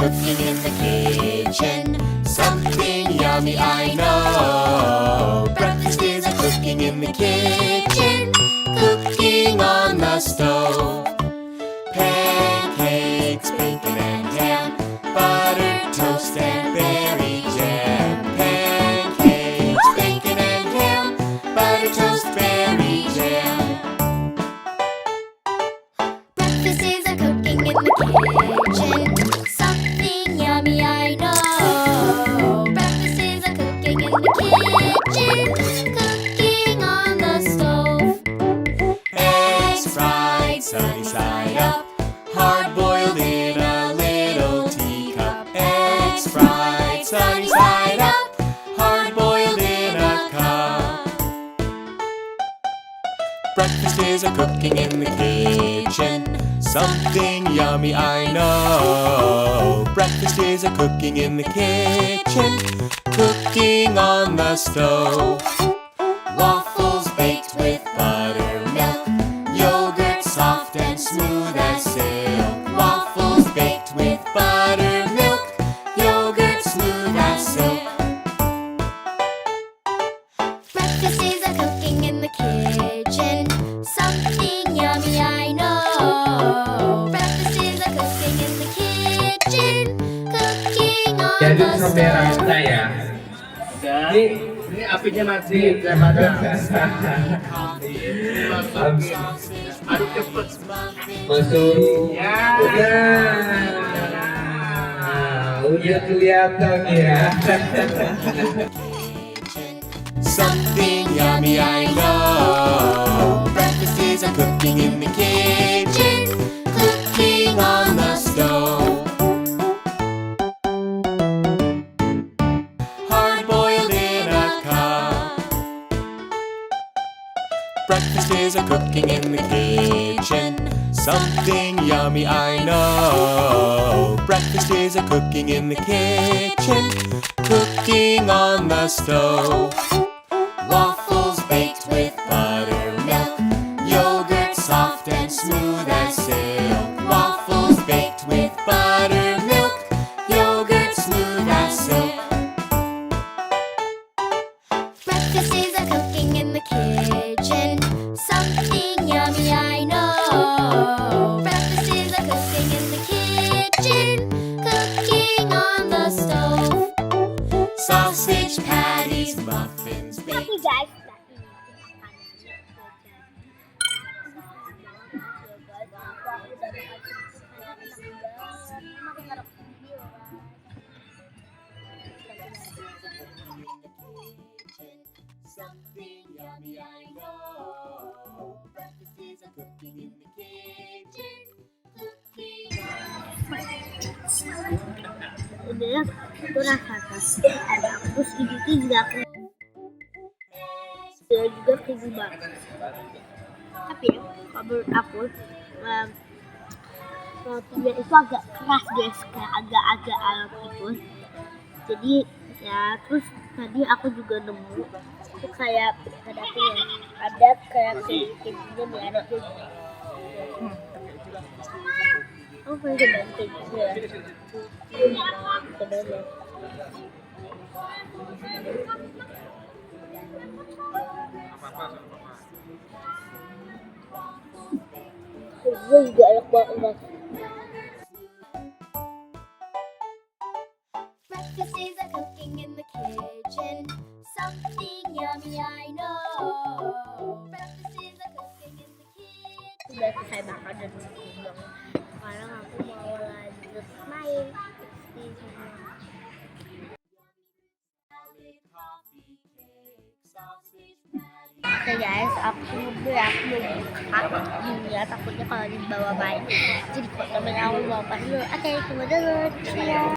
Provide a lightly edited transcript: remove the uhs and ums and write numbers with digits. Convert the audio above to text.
cooking in the kitchen. Something yummy, I know. Breakfast is a cooking in the kitchen. Cooking on the stove. Pancakes, bacon and ham. Butter, toast and berry jam. Pancakes, bacon and ham. Butter, toast, berry jam. Breakfast is a cooking in the kitchen. Something yummy, I know. Breakfast is a cooking in the kitchen. Cooking on the stove. Eggs fried sunny side up. Hard boiled in a little teacup. Eggs fried sunny side up. Hard boiled in a cup. Breakfast is a cooking in the kitchen. Something yummy, I know. Breakfast is a cooking in the kitchen. Cooking on the stove. Waffles baked with buttermilk. Yogurt soft and smooth as silk. Waffles baked with buttermilk. Yogurt smooth as silk. Breakfast is a cooking in the kitchen. Something yummy, I know. Breakfast is a cooking in the kitchen. Cooking on Jadi the sampai rasa stove. ya. Ini apinya mati. Aduk cepet. Masuk. Ya. Udah kelihatan ya. Something yummy, I know. Breakfast is a cooking in the kitchen. Cooking on the stove. Hard boiled in a cup. Breakfast is a cooking in the kitchen. Something yummy, I know. Breakfast is a cooking in the kitchen. Cooking on the stove. Waffles baked with buttermilk. Yogurt soft and smooth as silk. Waffles baked with buttermilk. Yogurt smooth as silk. Breakfast is a cooking in the kitchen. Something yummy, I know. Breakfast is a cooking in the kitchen. Cooking on the stove. Sausage patties, muffins, Tapi baked. guys, Something yummy, I know. Breakfast is a cooking in the kitchen. Cooking udah itu rasa ada terus itu juga aku juga krizi banget. Tapi ya, kalau menurut aku rotinya itu agak keras guys, kayak agak-agak alot gitu. Jadi ya terus tadi aku juga nemu itu kayak ada apa ya, ada kayak kejunya nih, ada keju. Oh, pengen cobain keju ya. Cobain ya. Kejunya juga enak banget guys. Breakfast is a cooking in the kitchen. Something yummy, I know. Breakfast is a cooking in the kitchen. Udah selesai makan dan pulang. Sekarang aku mau lanjut main di sini. Oke guys, aku mau buka ini ya, takutnya kalau dibawa main jadi kok temen aku bawa pas dulu. Oke, tunggu dulu. See ya.